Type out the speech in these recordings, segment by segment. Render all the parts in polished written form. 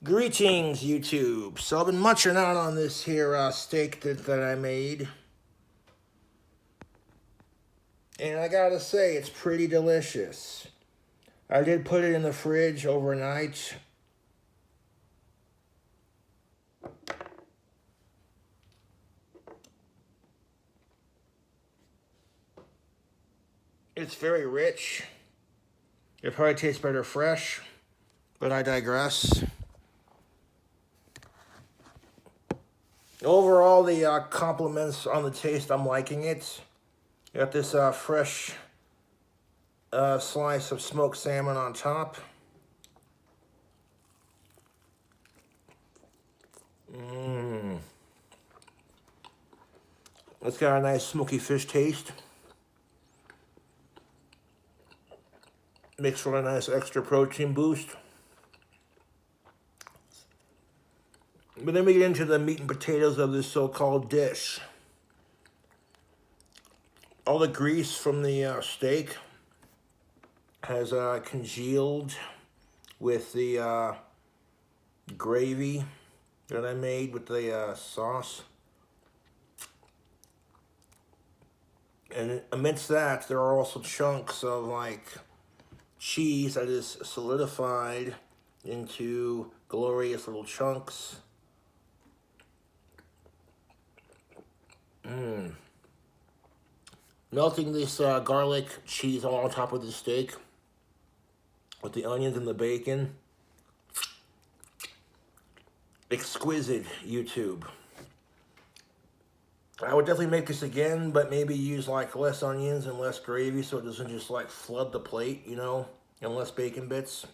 Greetings, YouTube. So I've been munching out on this here steak that I made. And I gotta say, it's pretty delicious. I did put it in the fridge overnight. It's very rich. It probably tastes better fresh, but I digress. Overall, the compliments on the taste, I'm liking it. Got this fresh slice of smoked salmon on top. It's got a nice smoky fish taste. Makes for a nice extra protein boost. But then we get into the meat and potatoes of this so-called dish. All the grease from the steak has congealed with the gravy that I made with the sauce. And amidst that, there are also chunks of like cheese that is solidified into glorious little chunks. Melting this garlic cheese all on top of the steak with the onions and the bacon. Exquisite, YouTube. I would definitely make this again, but maybe use like less onions and less gravy so it doesn't just like flood the plate, you know, and less bacon bits.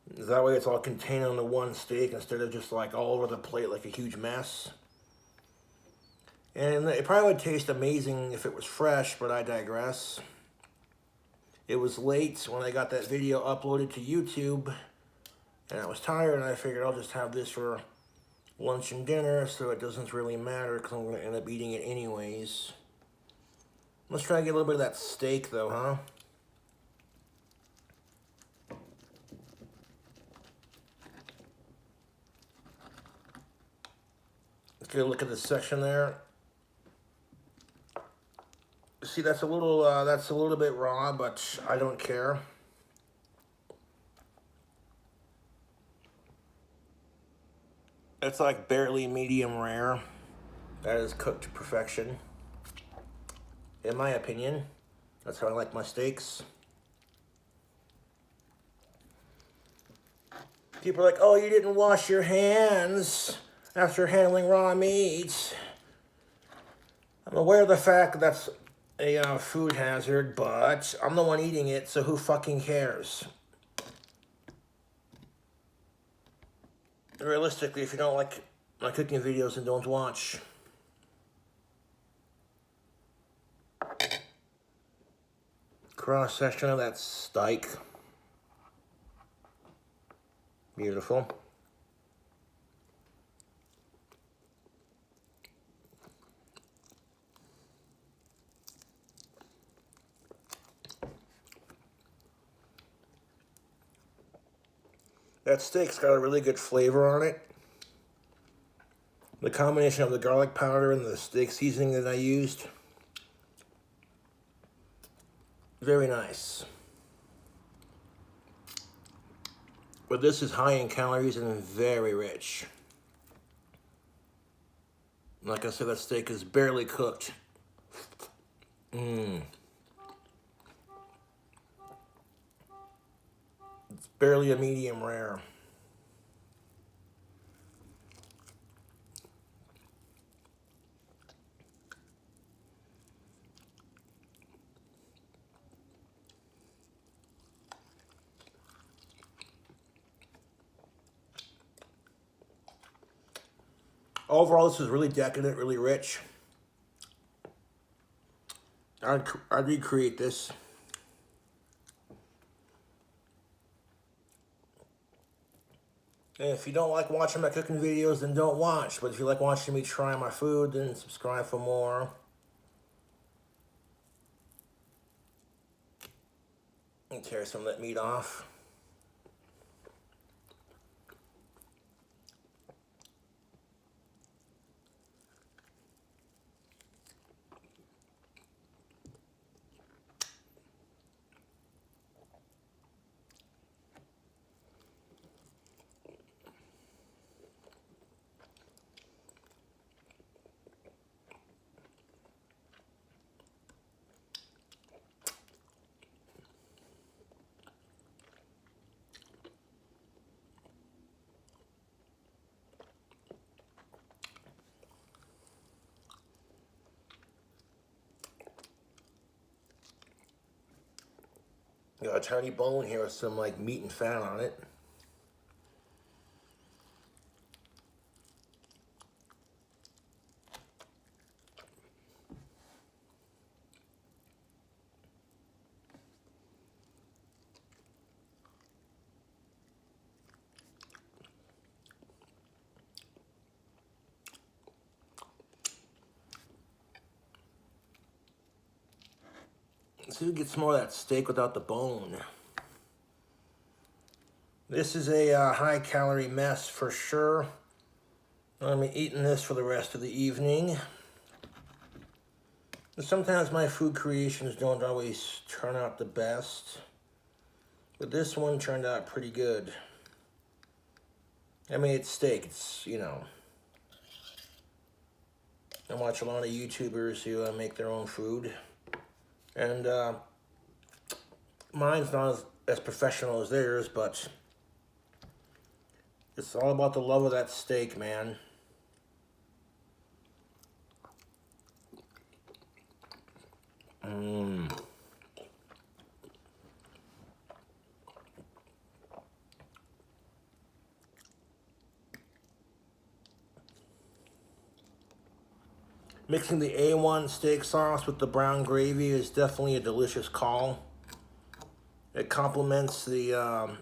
That way it's all contained on the one steak instead of just like all over the plate like a huge mess. And it probably would taste amazing if it was fresh, but I digress. It was late when I got that video uploaded to YouTube, and I was tired, and I figured I'll just have this for lunch and dinner, so it doesn't really matter because I'm going to end up eating it anyways. Let's try to get a little bit of that steak, though, huh? Let's get a look at this section there. See, that's a little bit raw, but I don't care. It's like barely medium rare. That is cooked to perfection. In my opinion, that's how I like my steaks. People are like, oh, you didn't wash your hands after handling raw meat. I'm aware of the fact that that's a food hazard, but I'm the one eating it, so who fucking cares? Realistically, if you don't like my cooking videos, then don't watch. Cross section of that steak. Beautiful. That steak's got a really good flavor on it. The combination of the garlic powder and the steak seasoning that I used. Very nice. But this is high in calories and very rich. Like I said, that steak is barely cooked. It's barely a medium rare. Overall, this is really decadent, really rich. I'd recreate this. And if you don't like watching my cooking videos, then don't watch. But if you like watching me try my food, then subscribe for more. And tear some of that meat off. Got a tiny bone here with some like meat and fat on it. So you get some more of that steak without the bone. This is a high-calorie mess for sure. I'm eating this for the rest of the evening. And sometimes my food creations don't always turn out the best, but this one turned out pretty good. I mean, it's steak. It's, you know. I watch a lot of YouTubers who make their own food, and mine's not as professional as theirs, but it's all about the love of that steak, man. Mixing the A1 steak sauce with the brown gravy is definitely a delicious call. It complements the, I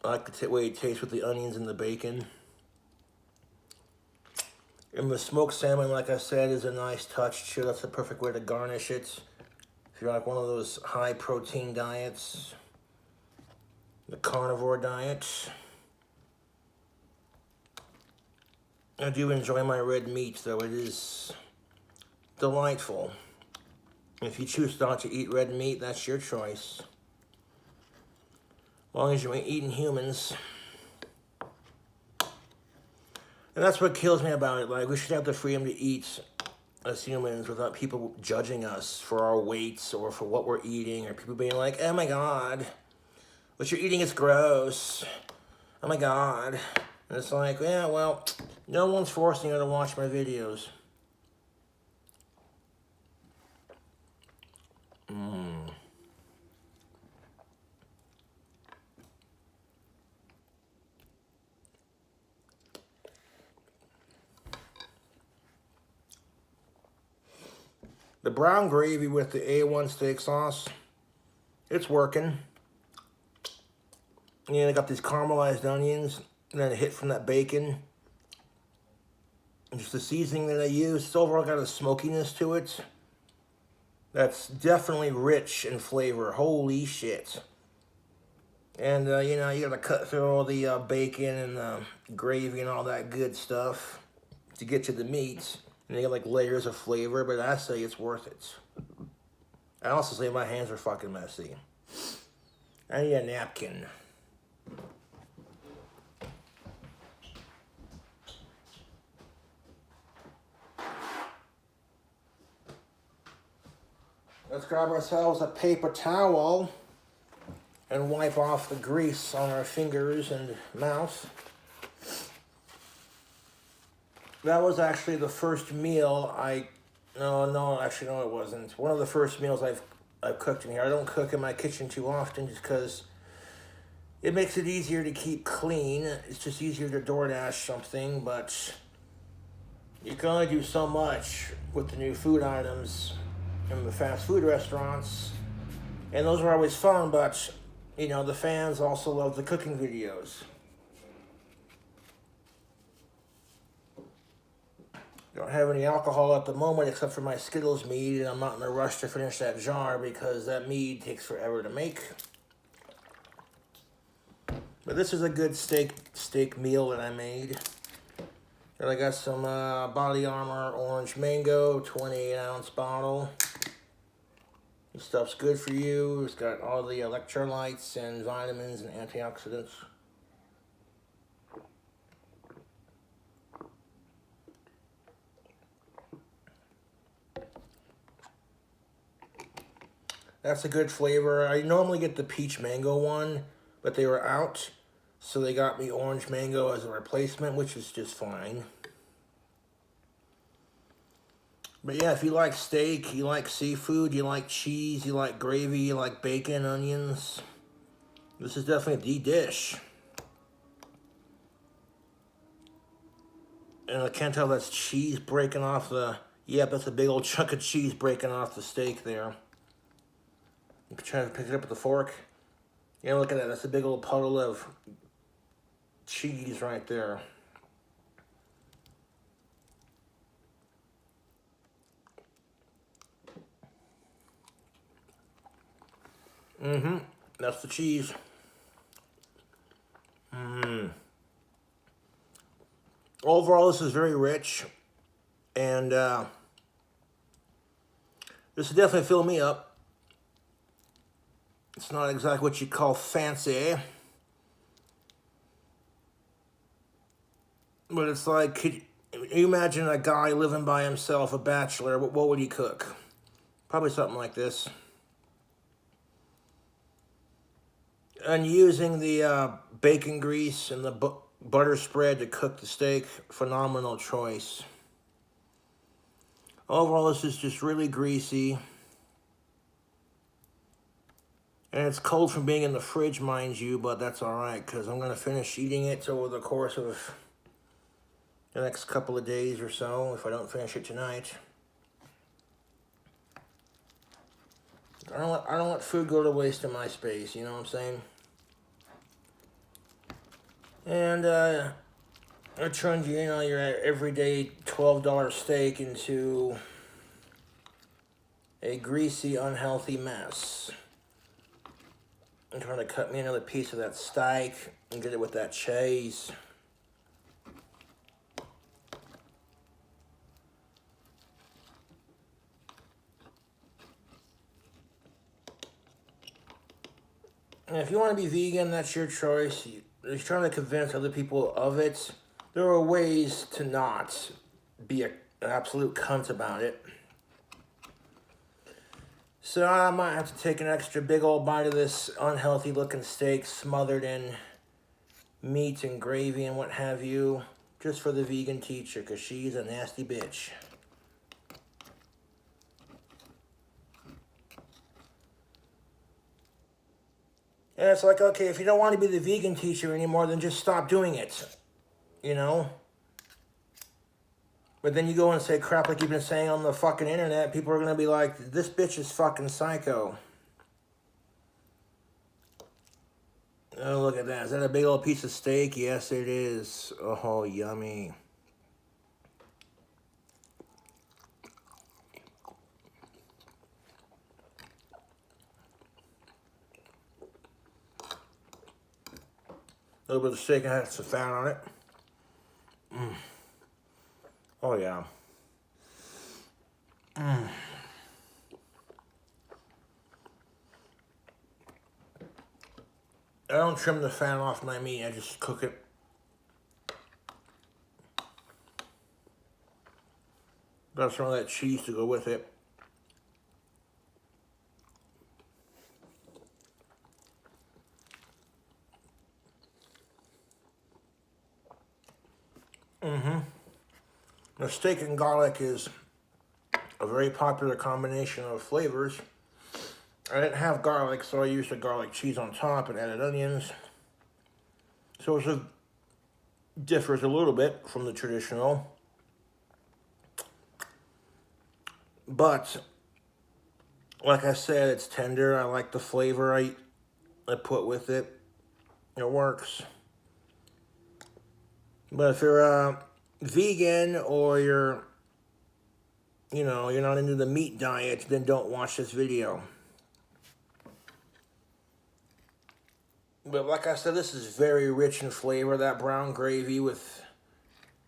like the way it tastes with the onions and the bacon. And the smoked salmon, like I said, is a nice touch too. That's the perfect way to garnish it. If you're like one of those high protein diets, the carnivore diet. I do enjoy my red meat, though. It is delightful. If you choose not to eat red meat, that's your choice. As long as you ain't eating humans. And that's what kills me about it. Like, we should have the freedom to eat as humans without people judging us for our weights or for what we're eating, or people being like, oh my God, what you're eating is gross. Oh my God. And it's like, yeah, well, no one's forcing you to watch my videos. The brown gravy with the A1 steak sauce, it's working. Yeah, I got these caramelized onions, and then a hit from that bacon. And just the seasoning that I use, it's overall got a smokiness to it. That's definitely rich in flavor. Holy shit. And, you know, you gotta cut through all the bacon and the gravy and all that good stuff to get to the meat. And you get like layers of flavor, but I say it's worth it. I also say my hands are fucking messy. I need a napkin. Let's grab ourselves a paper towel and wipe off the grease on our fingers and mouth. That was actually the first meal no, actually, no, it wasn't. One of the first meals I've cooked in here. I don't cook in my kitchen too often just because it makes it easier to keep clean. It's just easier to DoorDash something, but you can only do so much with the new food items in the fast food restaurants. And those are always fun, but, you know, the fans also love the cooking videos. Don't have any alcohol at the moment except for my Skittles mead, and I'm not in a rush to finish that jar because that mead takes forever to make. But this is a good steak meal that I made. And I got some Body Armor Orange Mango, 28-ounce bottle. This stuff's good for you. It's got all the electrolytes and vitamins and antioxidants. That's a good flavor. I normally get the peach mango one, but they were out, so they got me orange mango as a replacement, which is just fine. But yeah, if you like steak, you like seafood, you like cheese, you like gravy, you like bacon, onions, this is definitely the dish. And I can't tell that's cheese breaking off the... Yep, that's a big old chunk of cheese breaking off the steak there. I'm trying to pick it up with the fork. Yeah, look at that. That's a big old puddle of cheese right there. Mm-hmm. That's the cheese. Overall, this is very rich. And this will definitely fill me up. It's not exactly what you call fancy. But it's like, could you imagine a guy living by himself, a bachelor, what would he cook? Probably something like this. And using the bacon grease and the butter spread to cook the steak, phenomenal choice. Overall, this is just really greasy. And it's cold from being in the fridge, mind you, but that's alright, because I'm going to finish eating it over the course of the next couple of days or so, if I don't finish it tonight. I don't let food go to waste in my space, you know what I'm saying? And I turned, you know, your everyday $12 steak into a greasy, unhealthy mess. I'm trying to cut me another piece of that steak and get it with that cheese. And if you want to be vegan, that's your choice. You're trying to convince other people of it. There are ways to not be an absolute cunt about it. So I might have to take an extra big old bite of this unhealthy looking steak smothered in meat and gravy and what have you, just for the vegan teacher, because she's a nasty bitch. And it's like, okay, if you don't want to be the vegan teacher anymore, then just stop doing it, you know? But then you go and say crap like you've been saying on the fucking internet, people are going to be like, this bitch is fucking psycho. Oh, look at that. Is that a big old piece of steak? Yes, it is. Oh, yummy. A little bit of steak and has some fat on it. Oh, yeah. I don't trim the fat off my meat. I just cook it. Got some of that cheese to go with it. The steak and garlic is a very popular combination of flavors. I didn't have garlic, so I used the garlic cheese on top and added onions. So it differs a little bit from the traditional. But, like I said, it's tender. I like the flavor I put with it. It works. But if you're vegan or you're not into the meat diet, then don't watch this video. But like I said, this is very rich in flavor, that brown gravy with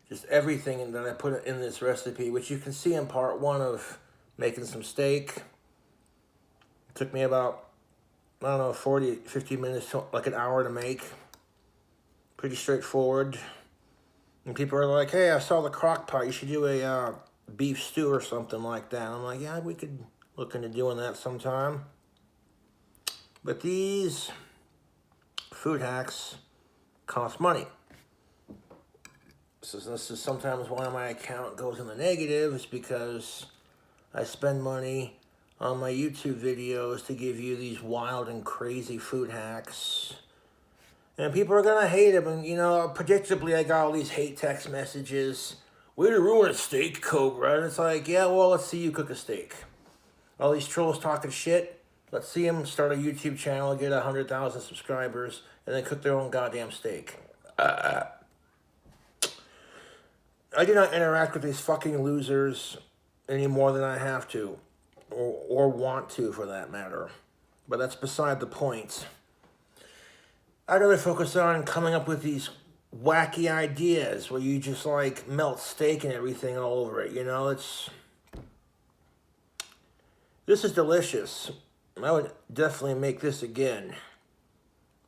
just everything that I put in this recipe, which you can see in part 1 of making some steak. It took me about, I don't know, 40, 50 minutes, like an hour to make. Pretty straightforward. And people are like, hey, I saw the crock pot. You should do a beef stew or something like that. And I'm like, yeah, we could look into doing that sometime. But these food hacks cost money. So this is sometimes why my account goes in the negative, is because I spend money on my YouTube videos to give you these wild and crazy food hacks. And people are gonna hate them, and you know, predictably I got all these hate text messages. Way to ruin a steak, Cobra. And it's like, yeah, well, let's see you cook a steak. All these trolls talking shit. Let's see them start a YouTube channel, get 100,000 subscribers, and then cook their own goddamn steak. I do not interact with these fucking losers any more than I have to, or want to, for that matter. But that's beside the point. I'd rather focus on coming up with these wacky ideas where you just like melt steak and everything all over it. You know, this is delicious. I would definitely make this again,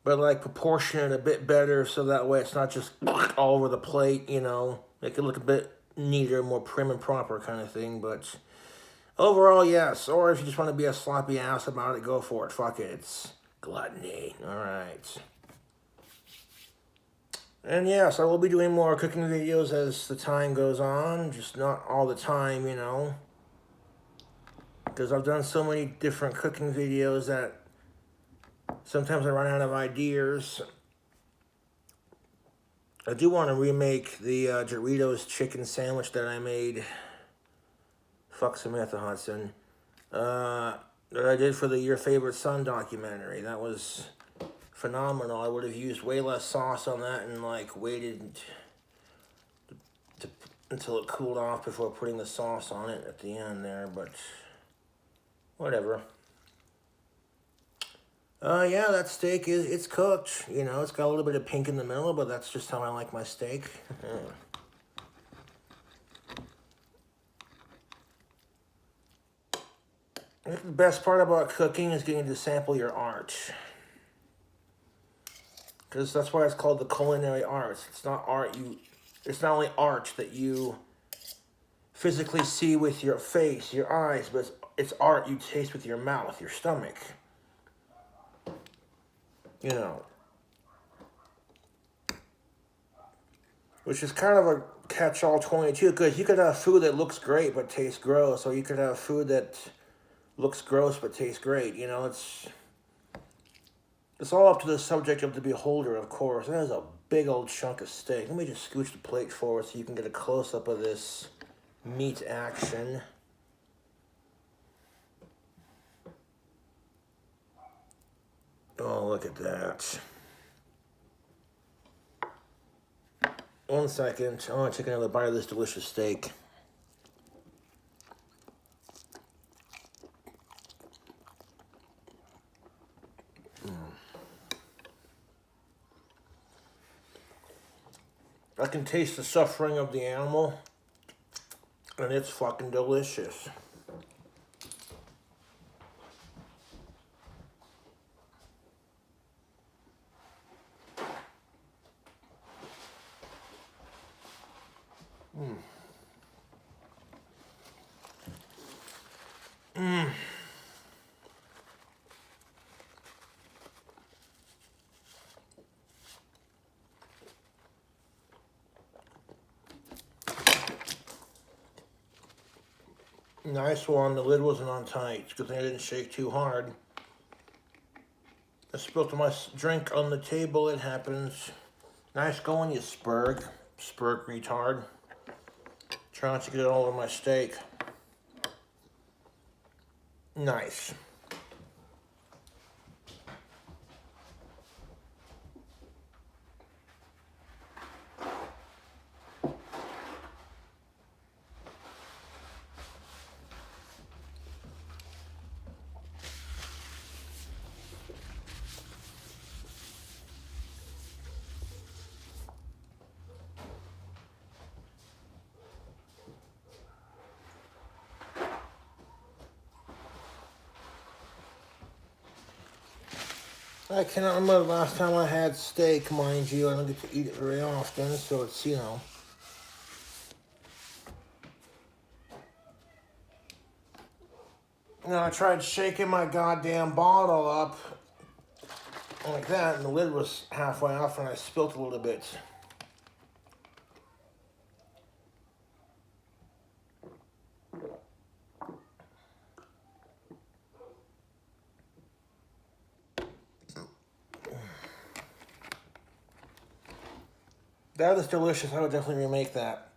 but like proportion it a bit better so that way it's not just all over the plate. You know, make it look a bit neater, more prim and proper kind of thing. But overall, yes. Or if you just want to be a sloppy ass about it, go for it. Fuck it. It's gluttony. All right. And yes, I will be doing more cooking videos as the time goes on, just not all the time, you know, because I've done so many different cooking videos that sometimes I run out of ideas. I do want to remake the Doritos chicken sandwich that I made, fuck Samantha Hudson, that I did for the Your Favorite Son documentary. That was phenomenal. I would have used way less sauce on that and like waited until it cooled off before putting the sauce on it at the end there, but whatever. Yeah, that steak it's cooked. You know, it's got a little bit of pink in the middle, but that's just how I like my steak. I think the best part about cooking is getting to sample your art. Because that's why it's called the culinary arts. It's not art it's not only art that you physically see with your face, your eyes, but it's art you taste with your mouth, your stomach. You know. Which is kind of a catch-all 22, because you could have food that looks great but tastes gross, or you could have food that looks gross but tastes great. You know, it's all up to the subject of the beholder, of course. That is a big old chunk of steak. Let me just scooch the plate forward so you can get a close-up of this meat action. Oh, look at that. 1 second. I want to take another bite of this delicious steak. I can taste the suffering of the animal, and it's fucking delicious. Nice one. The lid wasn't on tight. It's a good thing I didn't shake too hard. I spilled my drink on the table. It happens. Nice going, you spurg. Spurg retard. Trying to get it all over my steak. Nice. I cannot remember the last time I had steak, mind you. I don't get to eat it very often, so it's, you know. I tried shaking my goddamn bottle up like that, and the lid was halfway off, and I spilt a little bit. That is delicious. I would definitely remake that.